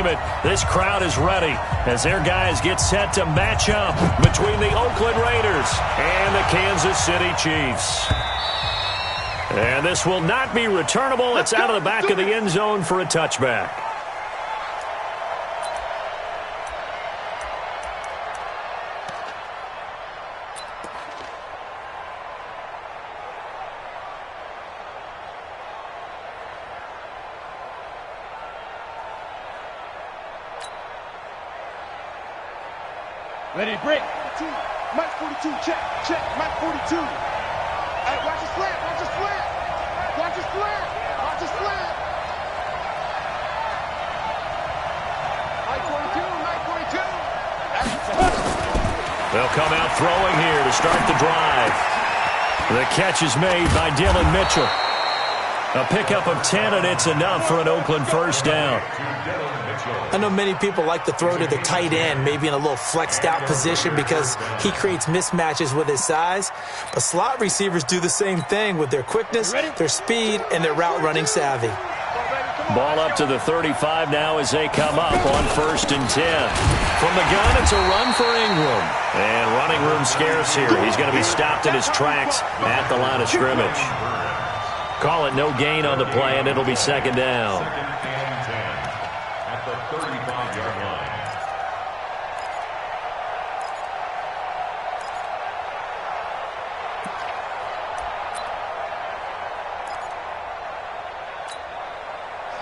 entertainment. This crowd is ready as their guys get set to match up between the Oakland Raiders and the Kansas City Chiefs. And this will not be returnable. It's out of the back of the end zone for a touchback. Ready to break. Mike 42, check, check, Mike 42. Hey, watch the slant, watch the slant. Watch the slant, watch the slant. Mike 42, Mike 42. They'll come out throwing here to start the drive. The catch is made by Dylan Mitchell. A pickup of 10, and it's enough for an Oakland first down. I know many people like to throw to the tight end, maybe in a little flexed out position because he creates mismatches with his size. But slot receivers do the same thing with their quickness, their speed, and their route running savvy. Ball up to the 35 now as they come up on 1st and 10. From the gun, it's a run for Ingram. And running room scarce here. He's going to be stopped in his tracks at the line of scrimmage. Call it no gain on the play, and it'll be 2nd down.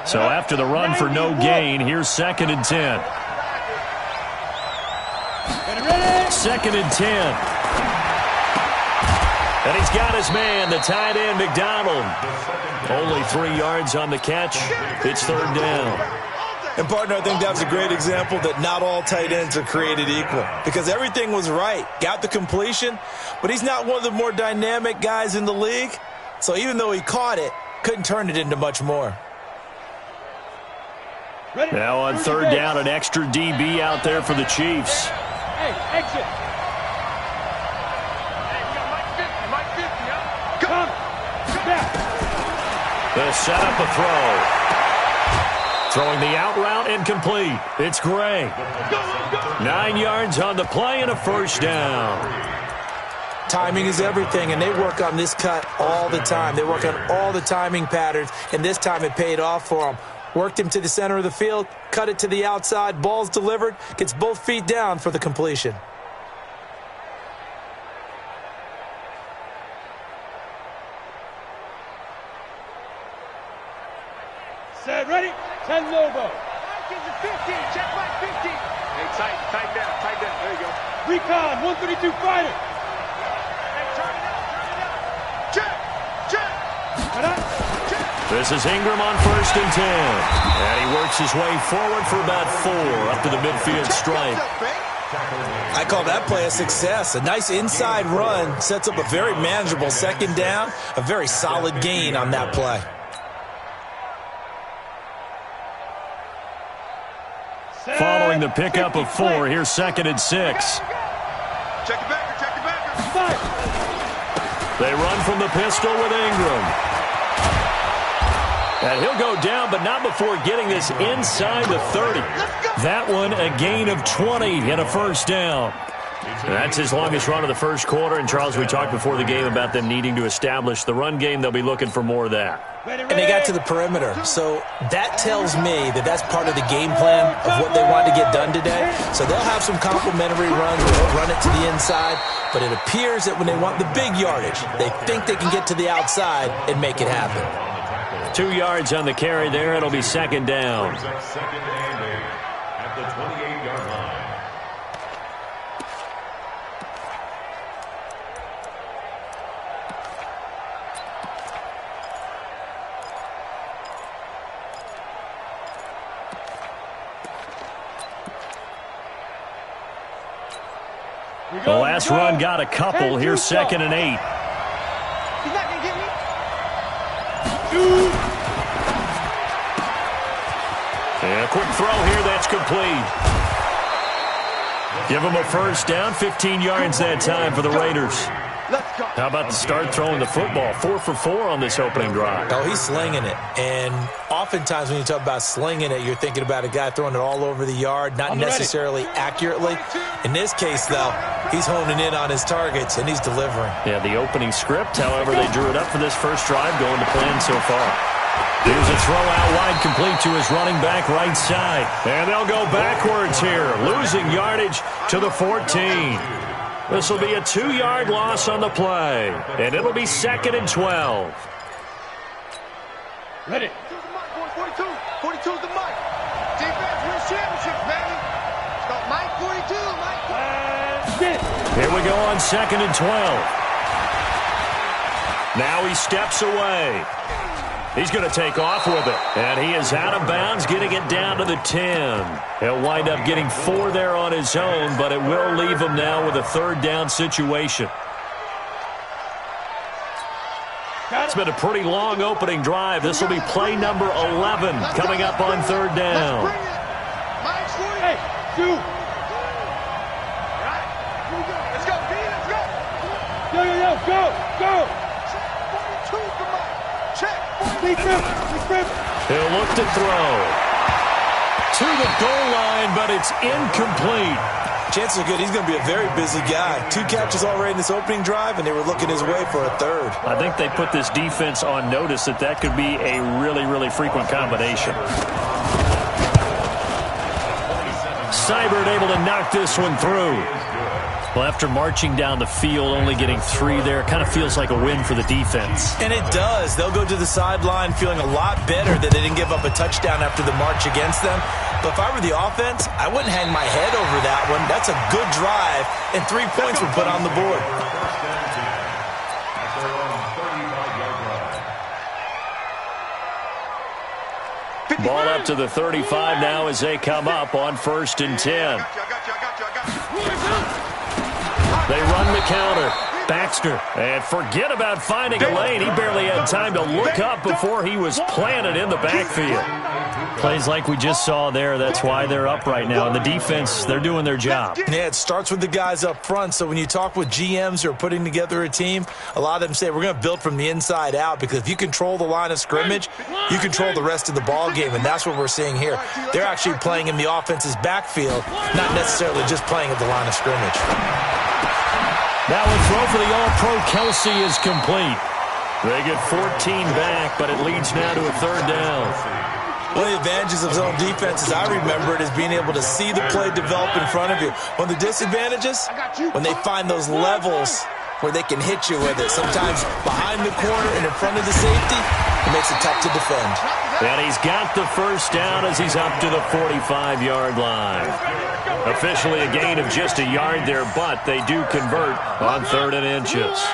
So after the run for no gain, here's 2nd and 10. 2nd and 10. And he's got his man, the tight end, McDonald. Only 3 yards on the catch. It's 3rd down. And, partner, I think that's a great example that not all tight ends are created equal because everything was right. Got the completion, but he's not one of the more dynamic guys in the league. So even though he caught it, couldn't turn it into much more. Now on 3rd down, an extra DB out there for the Chiefs. Hey, exit. Come. They'll set up a throw. Throwing the out route incomplete. It's Gray. 9 yards on the play and a first down. Timing is everything, and they work on this cut all the time. They work on all the timing patterns, and this time it paid off for them. Worked him to the center of the field, cut it to the outside, ball's delivered, gets both feet down for the completion. Set, ready? 10 Lobo. Mike is the 15, check Mike 15. Hey, tight down, there you go. Recon, 132 fighter. Hey, turn it up. Check. Cut up. This is Ingram on 1st and 10. And he works his way forward for about 4 up to the midfield stripe. I call that play a success. A nice inside run sets up a very manageable 2nd down, a very solid gain on that play. Following the pickup of 4, here's 2nd and 6. Check it back. They run from the pistol with Ingram. And he'll go down, but not before getting this inside the 30. That one, a gain of 20 and a first down. And that's his longest run of the first quarter. And, Charles, we talked before the game about them needing to establish the run game. They'll be looking for more of that. And they got to the perimeter. So that tells me that that's part of the game plan of what they want to get done today. So they'll have some complementary runs where they'll run it to the inside. But it appears that when they want the big yardage, they think they can get to the outside and make it happen. 2 yards on the carry there. It'll be 2nd down. At the 28-yard line. The last run got a couple. Here's 2nd and 8. He's not going to get me. And a quick throw here. That's complete. Give them a first down. 15 yards that time for the Raiders. Let's go. How about the start throwing the football? 4 for 4 on this opening drive. Oh, he's slinging it. And oftentimes when you talk about slinging it, you're thinking about a guy throwing it all over the yard, not necessarily accurately. In this case, though, he's honing in on his targets, and he's delivering. Yeah, the opening script, however, they drew it up for this first drive, going to plan so far. Here's a throw out wide, complete to his running back right side. And they'll go backwards here, losing yardage to the 14. This will be a 2-yard loss on the play, and it'll be 2nd and 12. Ready. 42. 42 is the mic. Defense wins championships, baby. It's got Mike 42, Mike 42. Here we go on 2nd and 12. Now he steps away. He's going to take off with it. And he is out of bounds, getting it down to the 10. He'll wind up getting 4 there on his own, but it will leave him now with a 3rd down situation. It's been a pretty long opening drive. This will be play number 11 coming up on 3rd down. Hey, do. Let's go, B, let's go. Yo, go. Check. He'll look to throw. To the goal line, but it's incomplete. Chances are good he's going to be a very busy guy. 2 catches already in this opening drive, and they were looking his way for a 3rd. I think they put this defense on notice that could be a really, really frequent combination. Seibert able to knock this one through. Well, after marching down the field, only getting 3 there, kind of feels like a win for the defense. And it does. They'll go to the sideline feeling a lot better that they didn't give up a touchdown after the march against them. But if I were the offense, I wouldn't hang my head over that one. That's a good drive, and 3 points were put on the board. Ball up to the 35 now as they come up on 1st and 10. They run the counter. Baxter. And forget about finding a lane. He barely had time to look up before he was planted in the backfield. Plays like we just saw there. That's why they're up right now. And the defense, they're doing their job. Yeah, it starts with the guys up front. So when you talk with GMs who are putting together a team, a lot of them say we're going to build from the inside out, because if you control the line of scrimmage, you control the rest of the ball game, and that's what we're seeing here. They're actually playing in the offense's backfield, not necessarily just playing at the line of scrimmage. Now a throw for the All-Pro Kelsey is complete. They get 14 back, but it leads now to a 3rd down. One of the advantages of zone defense, as I remember it, is being able to see the play develop in front of you. One of the disadvantages, when they find those levels where they can hit you with it. Sometimes behind the corner and in front of the safety, it makes it tough to defend. And he's got the 1st down as he's up to the 45-yard line. Officially a gain of just a yard there, but they do convert on 3rd and inches.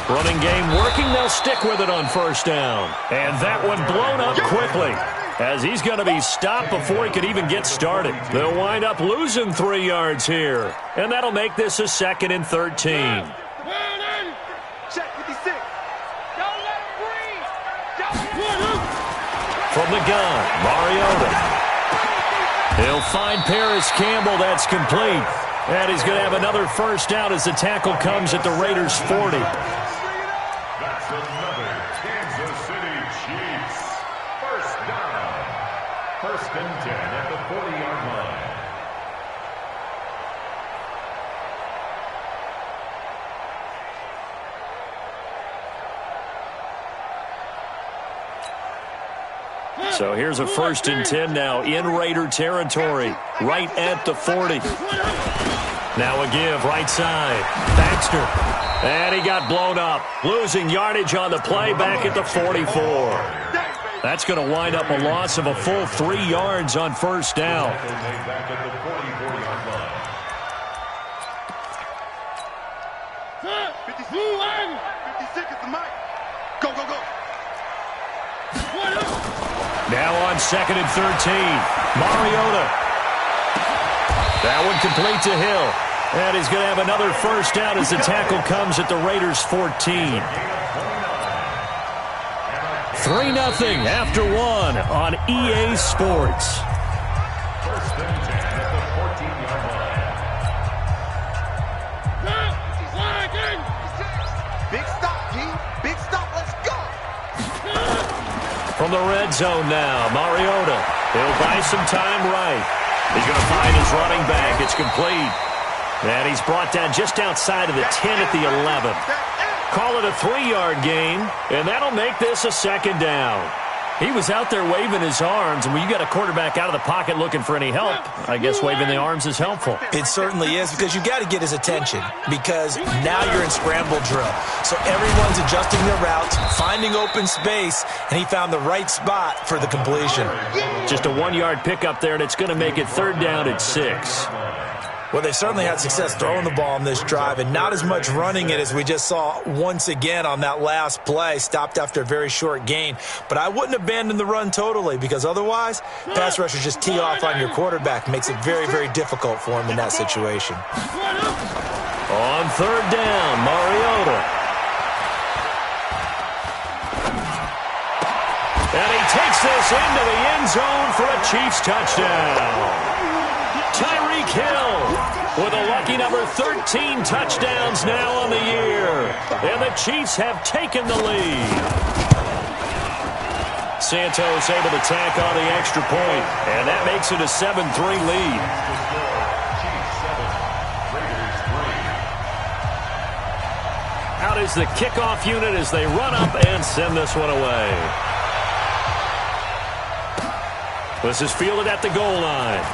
Running game working. They'll stick with it on 1st down. And that one blown up quickly, as he's going to be stopped before he could even get started. They'll wind up losing 3 yards here, and that'll make this a 2nd and 13. Check 56. Don't let him breathe. From the gun, Mariota. He'll find Paris Campbell. That's complete. And he's going to have another 1st down as the tackle comes at the Raiders' 40. That's another Kansas City Chiefs. 1st down. 1st and 10 at the 40-yard line. So here's a 1st and 10 now in Raider territory, right at the 40. Now a give, right side. Baxter. And he got blown up. Losing yardage on the play back at the 44. That's going to wind up a loss of a full 3 yards on 1st down. Back at the 44-yard line. 56 is the mic. Go, go, go. Now on 2nd and 13. Mariota. That one complete to Hill. And he's going to have another 1st down as the tackle comes at the Raiders' 14. 3-0 after 1 on EA Sports. 1st and 10 at the From the red zone now, Mariota. He'll buy some time right. He's going to find his running back. It's complete. And he's brought down just outside of the 10 at the 11. Call it a 3-yard gain, and that'll make this a second down. He was out there waving his arms, and when you got a quarterback out of the pocket looking for any help, I guess waving the arms is helpful. It certainly is, because you got to get his attention, because now you're in scramble drill. So everyone's adjusting their routes, finding open space, and he found the right spot for the completion. Just a 1-yard pickup there, and it's going to make it 3rd down at 6. Well, they certainly had success throwing the ball on this drive, and not as much running it as we just saw once again on that last play, stopped after a very short gain. But I wouldn't abandon the run totally, because otherwise, pass rushers just tee off on your quarterback. Makes it very, very difficult for him in that situation. On 3rd down, Mariota. And he takes this into the end zone for a Chiefs touchdown. Tyreek Hill with a lucky number 13 touchdowns now on the year. And the Chiefs have taken the lead. Santos able to tack on the extra point, and that makes it a 7-3 lead. Out is the kickoff unit as they run up and send this one away. This is fielded at the goal line.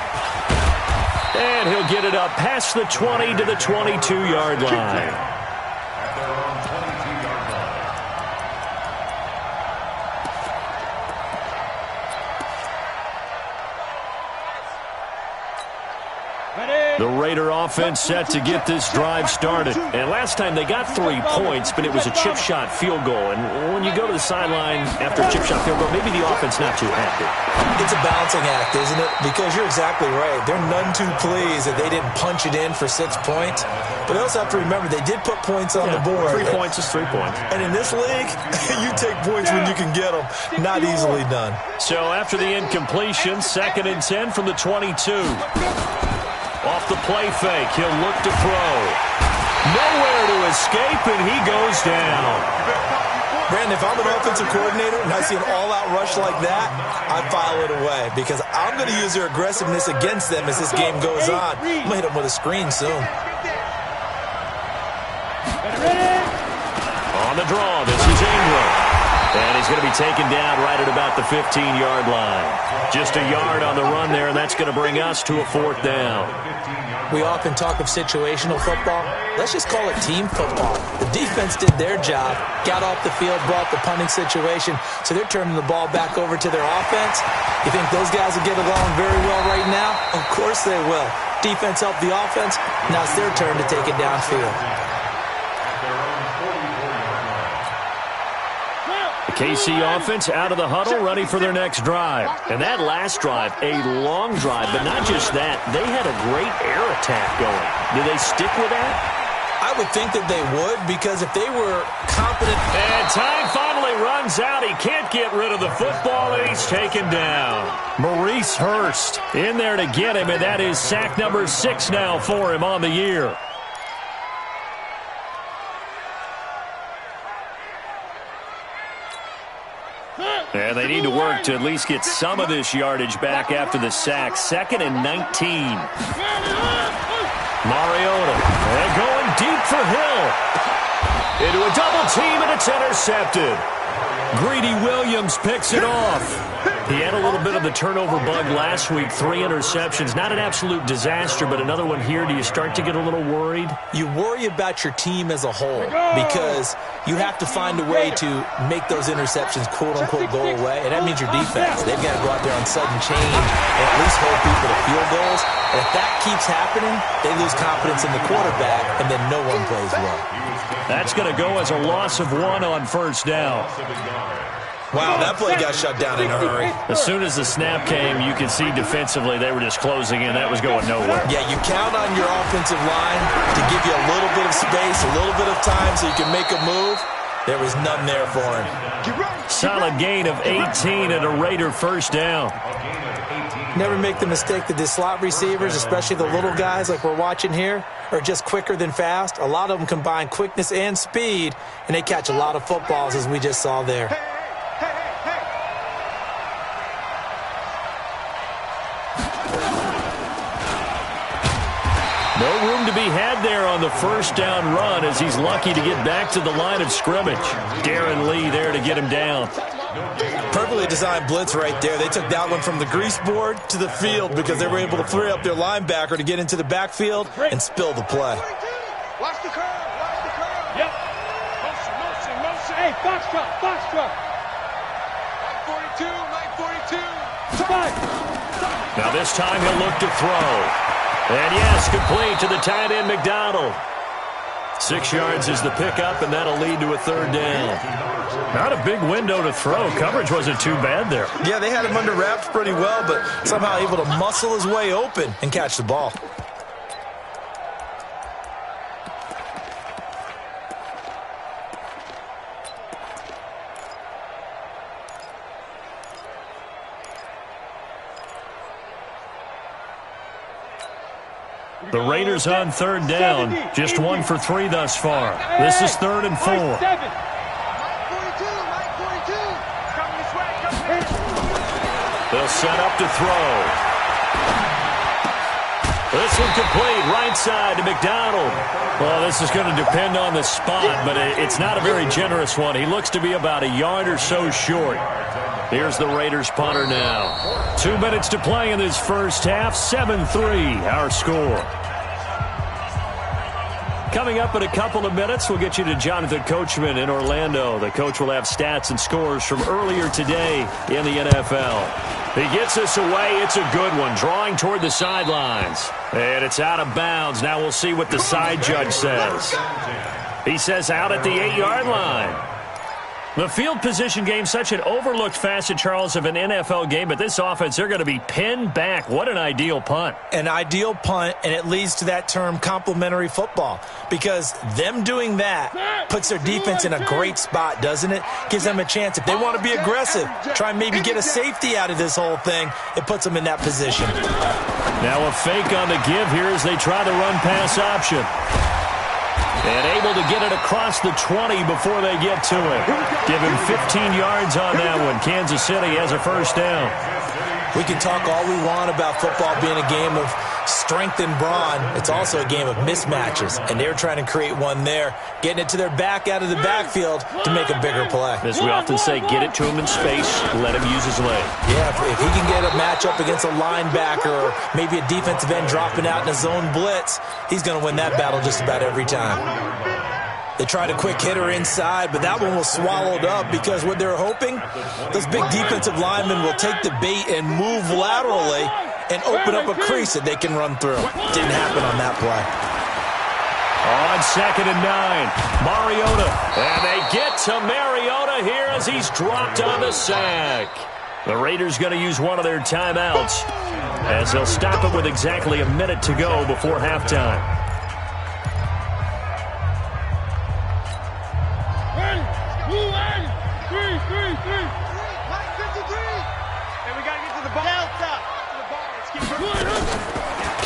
And he'll get it up past the 20 to the 22-yard line. The Raider offense set to get this drive started. And last time they got 3 points, but it was a chip shot field goal. And when you go to the sideline after a chip shot field goal, maybe the offense not too happy. It's a balancing act, isn't it? Because you're exactly right. They're none too pleased that they didn't punch it in for 6 points. But they also have to remember they did put points on the board. 3 points is 3 points. And in this league, you take points when you can get them. Not easily done. So after the incompletion, 2nd and 10 from the 22. Off the play fake, he'll look to throw. Nowhere to escape, and he goes down. Brandon, if I'm an offensive coordinator and I see an all-out rush like that, I file it away because I'm going to use their aggressiveness against them as this game goes on. I'm going to hit them with a screen soon. On the draw, this is Ingram. And he's going to be taken down right at about the 15-yard line. Just a yard on the run there, and that's going to bring us to a 4th down. We often talk of situational football. Let's just call it team football. The defense did their job, got off the field, brought the punting situation, so they're turning the ball back over to their offense. You think those guys will get along very well right now? Of course they will. Defense helped the offense. Now it's their turn to take it downfield. KC offense out of the huddle, ready for their next drive. And that last drive, a long drive, but not just that. They had a great air attack going. Do they stick with that? I would think that they would, because if they were competent. And time finally runs out. He can't get rid of the football, and he's taken down. Maurice Hurst in there to get him, and that is sack number 6 now for him on the year. And they need to work to at least get some of this yardage back after the sack. 2nd and 19. Mariota. And going deep for Hill. Into a double team, and it's intercepted. Greedy Williams picks it off. He had a little bit of the turnover bug last week. 3 interceptions. Not an absolute disaster, but another one here. Do you start to get a little worried? You worry about your team as a whole because you have to find a way to make those interceptions, quote-unquote, go away, and that means your defense. They've got to go out there on sudden change and at least hold people to field goals. And if that keeps happening, they lose confidence in the quarterback, and then no one plays well. That's going to go as a loss of 1 on 1st down. Wow, that play got shut down in a hurry. As soon as the snap came, you could see defensively they were just closing in. That was going nowhere. Yeah, you count on your offensive line to give you a little bit of space, a little bit of time so you can make a move. There was none there for him. Solid gain of 18 and a Raider 1st down. Never make the mistake that the slot receivers, especially the little guys like we're watching here, are just quicker than fast. A lot of them combine quickness and speed, and they catch a lot of footballs as we just saw there. No room to be had there on the first down run as he's lucky to get back to the line of scrimmage. Darren Lee there to get him down. Perfectly designed blitz right there. They took that one from the grease board to the field because they were able to free up their linebacker to get into the backfield and spill the play. Watch the curve. Watch the curve. Yep. Motion. Hey, foxtrot. Mike 42. Now this time he'll look to throw. And yes, complete to the tight end McDonald. 6 yards is the pickup, and that'll lead to a third down. Not a big window to throw. Coverage wasn't too bad there. Yeah, they had him under wraps pretty well, but somehow able to muscle his way open and catch the ball. The Raiders on third down. Just 1 for 3 thus far. This is 3rd and 4. Mike 42. Coming this way. They'll set up to throw. This one complete, right side to McDonald. Well, this is going to depend on the spot, but it's not a very generous one. He looks to be about a yard or so short. Here's the Raiders punter now. 2 minutes to play in this first half. 7-3, our score. Coming up in a couple of minutes, we'll get you to Jonathan Coachman in Orlando. The coach will have stats and scores from earlier today in the NFL. He gets us away. It's a good one. Drawing toward the sidelines. And it's out of bounds. Now we'll see what the side judge says. He says out at the 8-yard line. The field position game, such an overlooked facet, Charles, of an NFL game, but this offense, they're going to be pinned back. What an ideal punt. An ideal punt, and it leads to that term complementary football, because them doing that puts their defense in a great spot, doesn't it? Gives them a chance. If they want to be aggressive, try and maybe get a safety out of this whole thing, it puts them in that position. Now a fake on the give here as they try the run-pass option. And able to get it across the 20 before they get to it. Give him 15 yards on that one. Kansas City has a first down. We can talk all we want about football being a game of strength and brawn. It's also a game of mismatches, and they're trying to create one there, getting it to their back out of the backfield to make a bigger play. As we often say, get it to him in space, let him use his leg. Yeah, if he can get a matchup against a linebacker or maybe a defensive end dropping out in a zone blitz, he's going to win that battle just about every time. They tried a quick hitter inside, but that one was swallowed up because what they're hoping, those big defensive linemen will take the bait and move laterally and open up a crease that they can run through. Didn't happen on that play. On 2nd and 9, Mariota. And they get to Mariota here as he's dropped on the sack. The Raiders going to use one of their timeouts as they'll stop it with exactly a minute to go before halftime.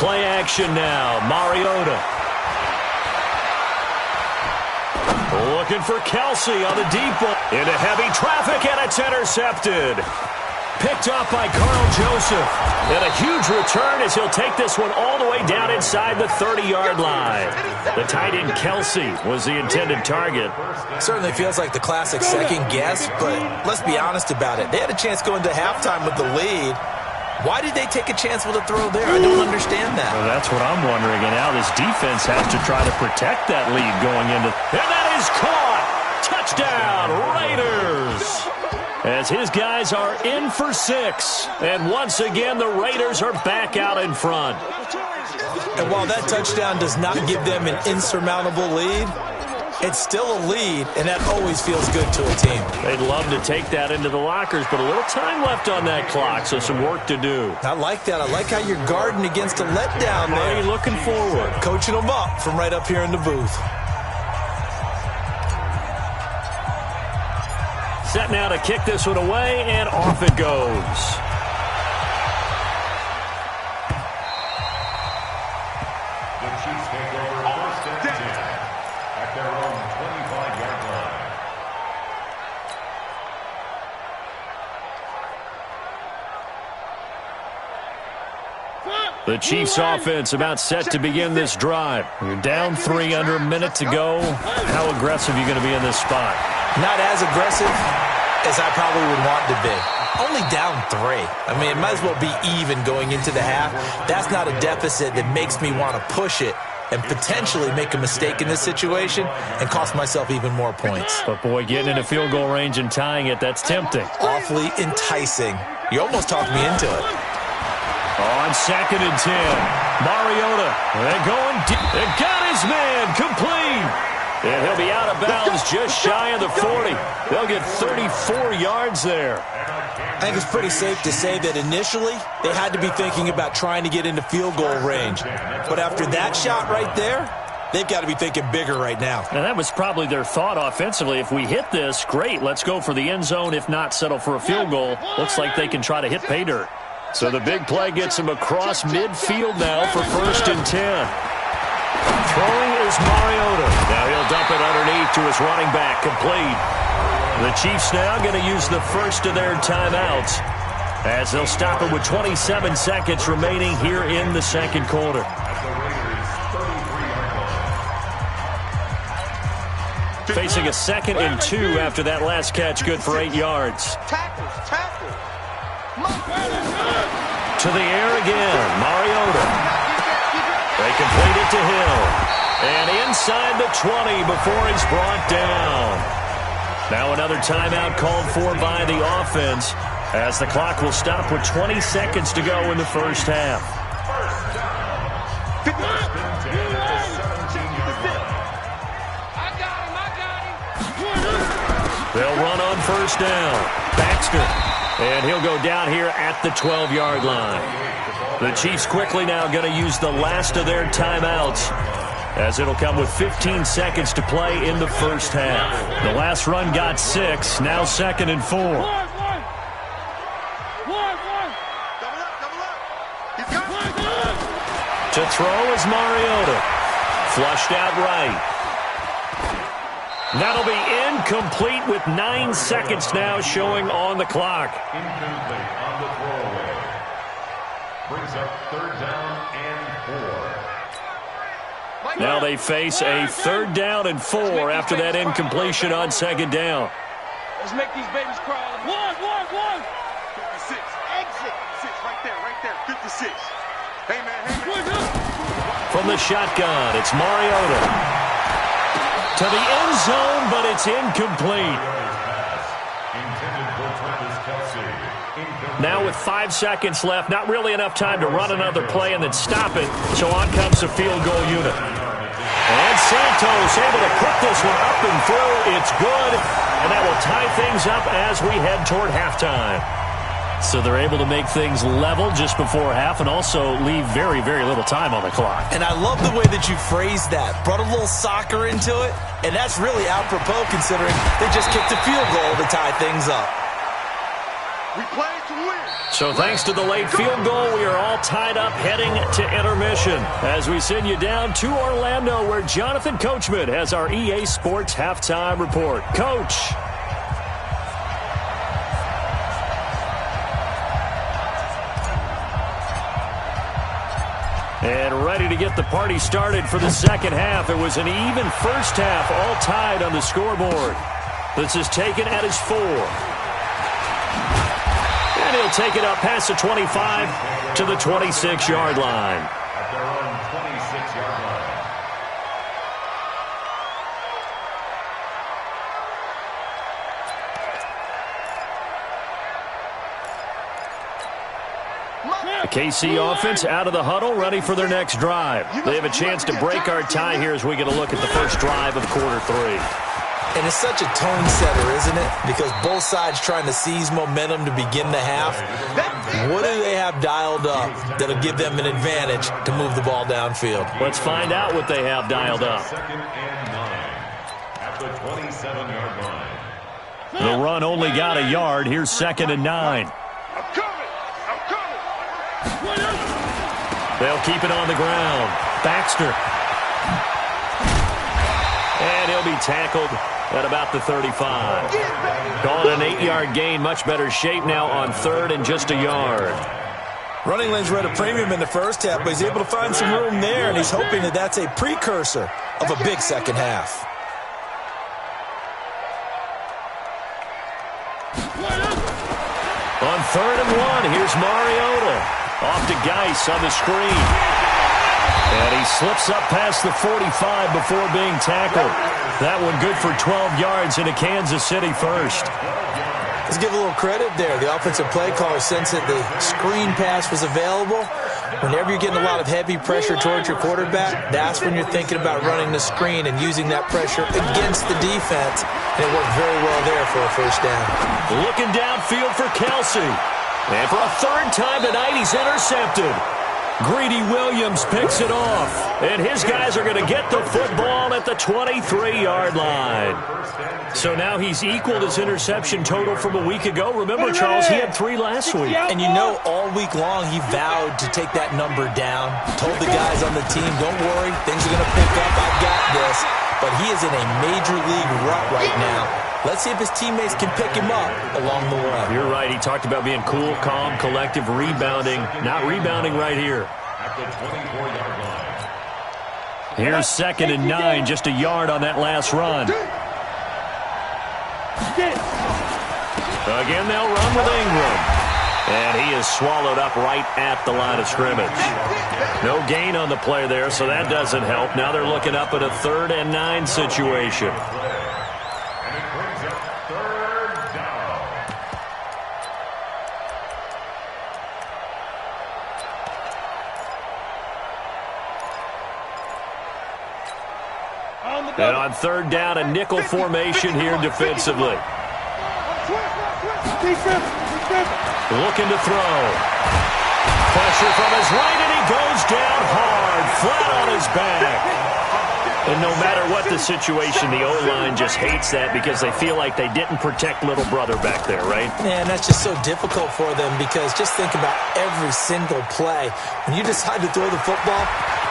Play action now. Mariota. Looking for Kelsey on the deep ball. Into heavy traffic, and it's intercepted. Picked off by Carl Joseph. And a huge return as he'll take this one all the way down inside the 30-yard line. The tight end Kelsey was the intended target. Certainly feels like the classic second guess, but let's be honest about it. They had a chance going to halftime with the lead. Why did they take a chance with a throw there? I don't understand that. Well, that's what I'm wondering. And now this defense has to try to protect that lead going into... And that is caught! Touchdown, Raiders! As his guys are in for 6. And once again, the Raiders are back out in front. And while that touchdown does not give them an insurmountable lead, it's still a lead, and that always feels good to a team. They'd love to take that into the lockers, but a little time left on that clock, so some work to do. I like that. I like how you're guarding against a letdown there. Hey, looking forward. Coaching them up from right up here in the booth. Set now to kick this one away, and off it goes. The Chiefs take over 1st and 10 at their own 25-yard line. The Chiefs offense about set to begin this drive. You're down 3 under a minute to go. How aggressive are you going to be in this spot? Not as aggressive as I probably would want to be. Only down 3. I mean, it might as well be even going into the half. That's not a deficit that makes me want to push it and potentially make a mistake in this situation and cost myself even more points. But, boy, getting into field goal range and tying it, that's tempting. Awfully enticing. You almost talked me into it. On 2nd and 10, Mariota, they're going deep. They got his man complete. And he'll be out of bounds just shy of the 40. They'll get 34 yards there. I think it's pretty safe to say that initially they had to be thinking about trying to get into field goal range. But after that shot right there, they've got to be thinking bigger right now. And that was probably their thought offensively. If we hit this, great, let's go for the end zone. If not, settle for a field goal. Looks like they can try to hit pay dirt. So the big play gets him across midfield now for 1st and 10. Throwing is Mariota. Now he'll dump it underneath to his running back, complete. The Chiefs now going to use the first of their timeouts as they'll stop it with 27 seconds remaining here in the second quarter. Facing a 2nd and 2 after that last catch, good for 8 yards. Tackles. To the air again, Mariota. They complete it to Hill. And inside the 20 before he's brought down. Now another timeout called for by the offense as the clock will stop with 20 seconds to go in the first half. They'll run on 1st down. Baxter. And he'll go down here at the 12-yard line. The Chiefs quickly now going to use the last of their timeouts as it'll come with 15 seconds to play in the first half. The last run got 6, now 2nd and 4. Double up. To throw is Mariota. Flushed out right. That'll be incomplete with 9 seconds now showing on the clock. Incomplete on the throwaway. Brings up 3rd down and 4. Now they face a 3rd down and 4 after that incompletion on 2nd down. Let's make these babies crawl. One. 56. Exit. 6 right there. 56. Hey, man. From the shotgun, it's Mariota. To the end zone, but it's incomplete. Now with 5 seconds left, not really enough time to run another play and then stop it. So on comes the field goal unit. And Santos able to put this one up and through. It's good. And that will tie things up as we head toward halftime. So they're able to make things level just before half and also leave very, very little time on the clock. And I love the way that you phrased that. Brought a little soccer into it, and that's really apropos considering they just kicked a field goal to tie things up. We play to win. So thanks to the late field goal, we are all tied up heading to intermission as we send you down to Orlando where Jonathan Coachman has our EA Sports Halftime Report. Coach. And ready to get the party started for the second half. It was an even first half, all tied on the scoreboard. This is taken at his 4. And he'll take it up past the 25 to the 26-yard line. At their own 26-yard line. The KC offense out of the huddle, ready for their next drive. They have a chance to break our tie here as we get a look at the first drive of quarter 3. And it's such a tone setter, isn't it? Because both sides trying to seize momentum to begin the half. What do they have dialed up that'll give them an advantage to move the ball downfield? Let's find out what they have dialed up. 2nd and 9 at the 27-yard line. The run only got a yard. Here's 2nd and 9. I'm coming. They'll keep it on the ground. Baxter. And he'll be tackled at about the 35. Called an 8-yard gain. Much better shape now on 3rd and just a yard. Running lanes were at a premium in the first half, but he's able to find some room there, and he's hoping that that's a precursor of a big second half. On 3rd and 1, here's Mariota. Off to Geis on the screen. And he slips up past the 45 before being tackled. That one good for 12 yards into Kansas City first. Let's give a little credit there. The offensive play caller sensed that the screen pass was available. Whenever you're getting a lot of heavy pressure towards your quarterback, that's when you're thinking about running the screen and using that pressure against the defense. And it worked very well there for a first down. Looking downfield for Kelsey. And for a 3rd time tonight, he's intercepted. Greedy Williams picks it off. And his guys are going to get the football at the 23-yard line. So now he's equaled his interception total from a week ago. Remember, Charles, he had 3 last week. And you know, all week long he vowed to take that number down. Told the guys on the team, don't worry, things are going to pick up. I've got this. But he is in a major league rut right now. Let's see if his teammates can pick him up along the way. You're right. He talked about being cool, calm, collective, rebounding. Not rebounding right here. At the 24-yard line. Here's 2nd and 9, just a yard on that last run. Again, they'll run with Ingram. And he is swallowed up right at the line of scrimmage. No gain on the play there, so that doesn't help. Now they're looking up at a 3rd and 9 situation. And it brings up 3rd down. And on 3rd down, a nickel formation here defensively. Looking to throw. Pressure from his right, and he goes down hard, flat on his back. And no matter what the situation, the O-line just hates that because they feel like they didn't protect little brother back there, right? Man, that's just so difficult for them because just think about every single play. When you decide to throw the football,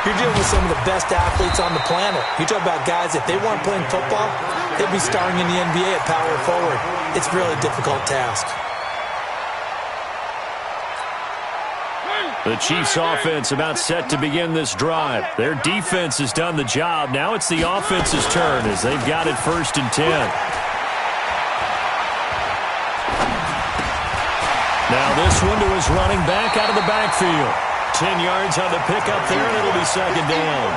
you're dealing with some of the best athletes on the planet. You talk about guys, if they weren't playing football, they'd be starring in the NBA at power forward. It's a really difficult task. The Chiefs' offense about set to begin this drive. Their defense has done the job. Now it's the offense's turn as they've got it 1st and 10. Now this one to his running back out of the backfield. 10 yards on the pickup there, and it'll be 2nd down.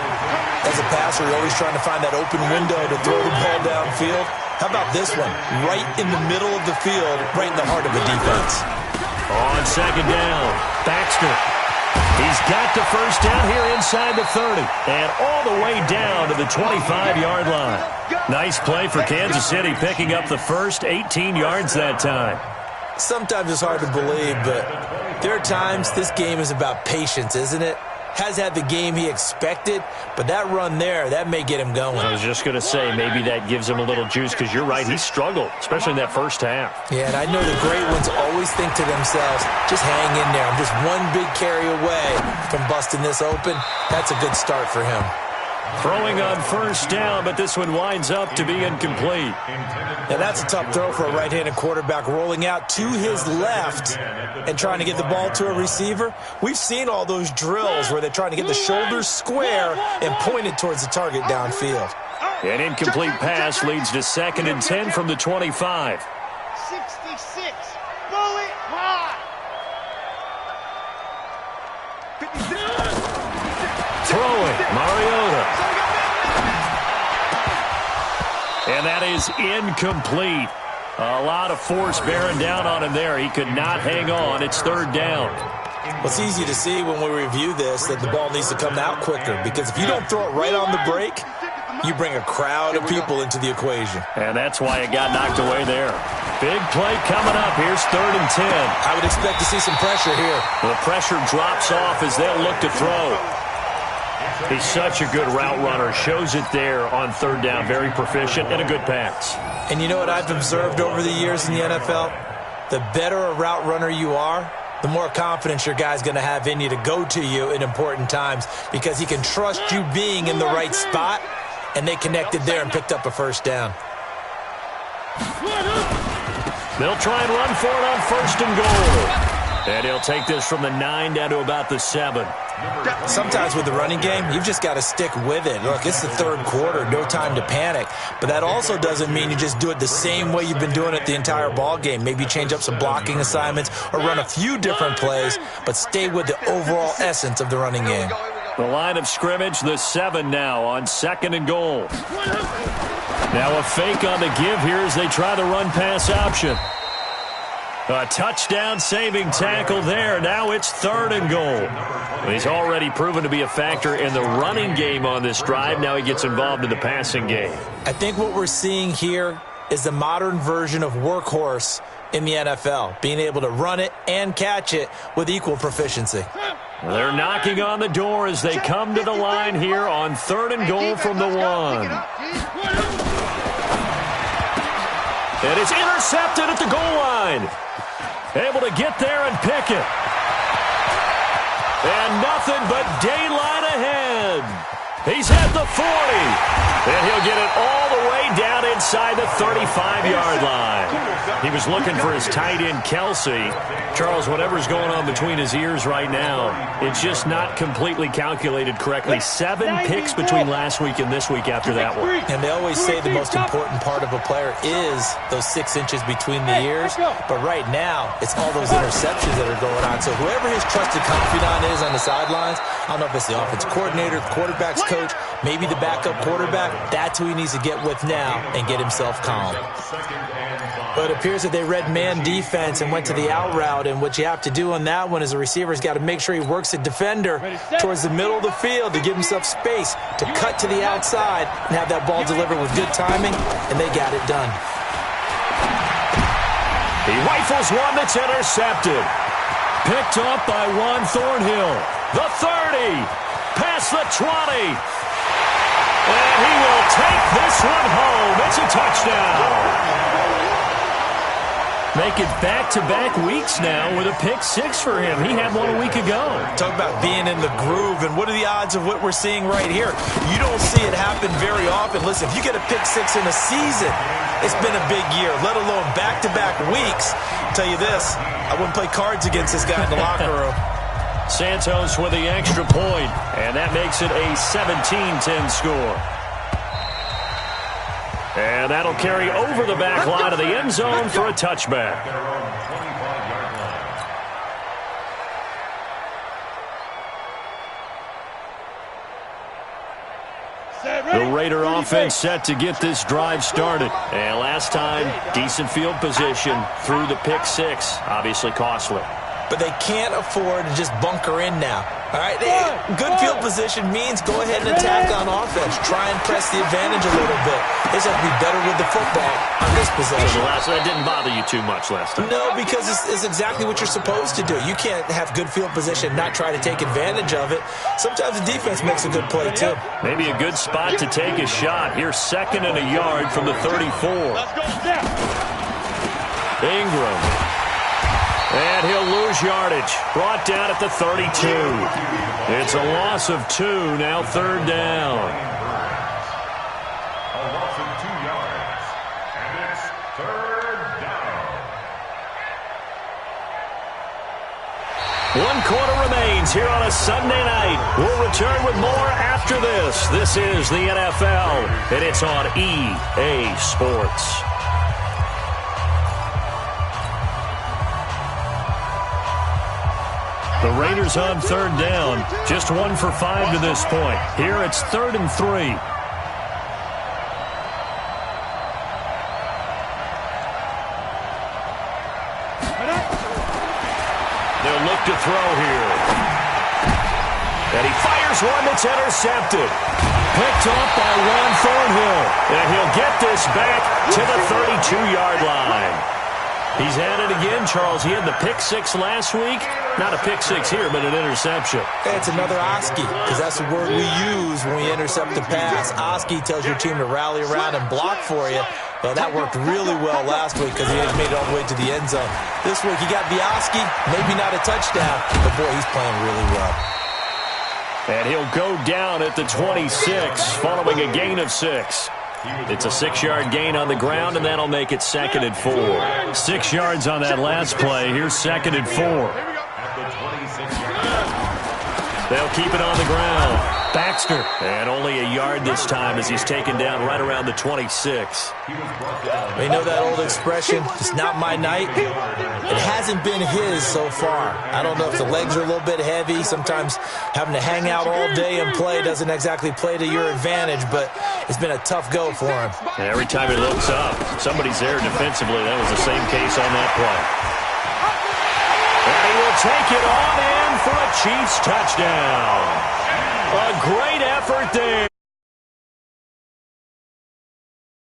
As a passer, you're always trying to find that open window to throw the ball downfield. How about this one? Right in the middle of the field, right in the heart of the defense. On 2nd down, Baxter. He's got the 1st down here inside the 30 and all the way down to the 25-yard line. Nice play for Kansas City, picking up the first 18 yards that time. Sometimes it's hard to believe, but there are times this game is about patience, isn't it? Has had the game he expected, but that run there, that may get him going. I was just going to say, maybe that gives him a little juice because you're right, he struggled, especially in that first half. Yeah, and I know the great ones always think to themselves, just hang in there. I'm just one big carry away from busting this open. That's a good start for him. Throwing on 1st down, but this one winds up to be incomplete. Now that's a tough throw for a right-handed quarterback, rolling out to his left and trying to get the ball to a receiver. We've seen all those drills where they're trying to get the shoulders square and point it towards the target downfield. An incomplete pass leads to 2nd and 10 from the 25. 66. Bullet high. Throwing, Mariota. And that is incomplete. A lot of force bearing down on him there. He could not hang on. It's 3rd down. Well, it's easy to see when we review this that the ball needs to come out quicker because if you don't throw it right on the break, you bring a crowd of people into the equation. And that's why it got knocked away there. Big play coming up. Here's 3rd and 10. I would expect to see some pressure here. The pressure drops off as they'll look to throw. He's such a good route runner. Shows it there on 3rd down. Very proficient and a good pass. And you know what I've observed over the years in the NFL? The better a route runner you are, the more confidence your guy's going to have in you to go to you in important times because he can trust you being in the right spot, and they connected there and picked up a 1st down. They'll try and run for it on 1st and goal. And he'll take this from the 9 down to about the 7. Sometimes with the running game, you've just got to stick with it. Look, it's the third quarter, no time to panic. But that also doesn't mean you just do it the same way you've been doing it the entire ball game. Maybe change up some blocking assignments or run a few different plays, but stay with the overall essence of the running game. The line of scrimmage, the 7 now on 2nd and goal. Now a fake on the give here as they try the run-pass option. A touchdown-saving tackle there. Now it's 3rd and goal. He's already proven to be a factor in the running game on this drive. Now he gets involved in the passing game. I think what we're seeing here is the modern version of workhorse in the NFL, being able to run it and catch it with equal proficiency. They're knocking on the door as they come to the line here on 3rd and goal from the 1. And it's intercepted at the goal line. Able to get there and pick it. And nothing but daylight ahead. He's at the 40. And he'll get it all the way down inside the 35-yard line. He was looking for his tight end, Kelsey. Charles, whatever's going on between his ears right now, it's just not completely calculated correctly. 7 picks between last week and this week after that one. And they always say the most important part of a player is those 6 inches between the ears. But right now, it's all those interceptions that are going on. So whoever his trusted confidant is on the sidelines, I don't know if it's the offensive coordinator, the quarterback's coach, maybe the backup quarterback, that's who he needs to get with now and get himself calm. But it appears that they read man defense and went to the out route, and what you have to do on that one is the receiver's got to make sure he works the defender towards the middle of the field to give himself space to cut to the outside and have that ball delivered with good timing, and they got it done. He rifles one that's intercepted. Picked up by Juan Thornhill. The 30, past the 20. And he will take this one home. It's a touchdown. Make it back-to-back weeks now with a pick-6 for him. He had one a week ago. Talk about being in the groove, and what are the odds of what we're seeing right here? You don't see it happen very often. Listen, if you get a pick-6 in a season, it's been a big year, let alone back-to-back weeks. I'll tell you this, I wouldn't play cards against this guy in the locker room. Santos with the extra point, and that makes it a 17-10 score. And that'll carry over the back line of the end zone for a touchback. The Raider offense set to get this drive started. And last time, decent field position through the pick-6. Obviously costly. But they can't afford to just bunker in now. All right, good field position means go ahead and attack on offense. Try and press the advantage a little bit. They just have to be better with the football on this possession. That didn't bother you too much last time. No, because it's exactly what you're supposed to do. You can't have good field position and not try to take advantage of it. Sometimes the defense makes a good play, too. Maybe a good spot to take a shot. Here's 2nd and a yard from the 34. Ingram. And he'll lose yardage. Brought down at the 32. It's a loss of 2, now 3rd down. A loss of 2 yards. And it's 3rd down. 1 quarter remains here on a Sunday night. We'll return with more after this. This is the NFL, and it's on EA Sports. The Raiders on 3rd down. Just 1 for 5 to this point. Here it's 3rd and 3. They'll look to throw here. And he fires one that's intercepted. Picked off by Juan Thornhill. And he'll get this back to the 32-yard line. He's at it again, Charles. He had the pick-6 last week. Not a pick-6 here, but an interception. Hey, it's another Oski, because that's the word we use when we intercept the pass. Oski tells your team to rally around and block for you. Well, that worked really well last week because he had made it all the way to the end zone. This week, he got the Oski, maybe not a touchdown, but boy, he's playing really well. And he'll go down at the 26, following a gain of 6. It's a 6-yard gain on the ground, and that'll make it 2nd and 4. 6 yards on that last play. Here's 2nd and 4. They'll keep it on the ground. Baxter, and only a yard this time as he's taken down right around the 26. You know that old expression, it's not my night? It hasn't been his so far. I don't know if the legs are a little bit heavy. Sometimes having to hang out all day and play doesn't exactly play to your advantage, but it's been a tough go for him. Every time he looks up, somebody's there defensively. That was the same case on that play. And he will take it on in for a Chiefs touchdown. A great effort there.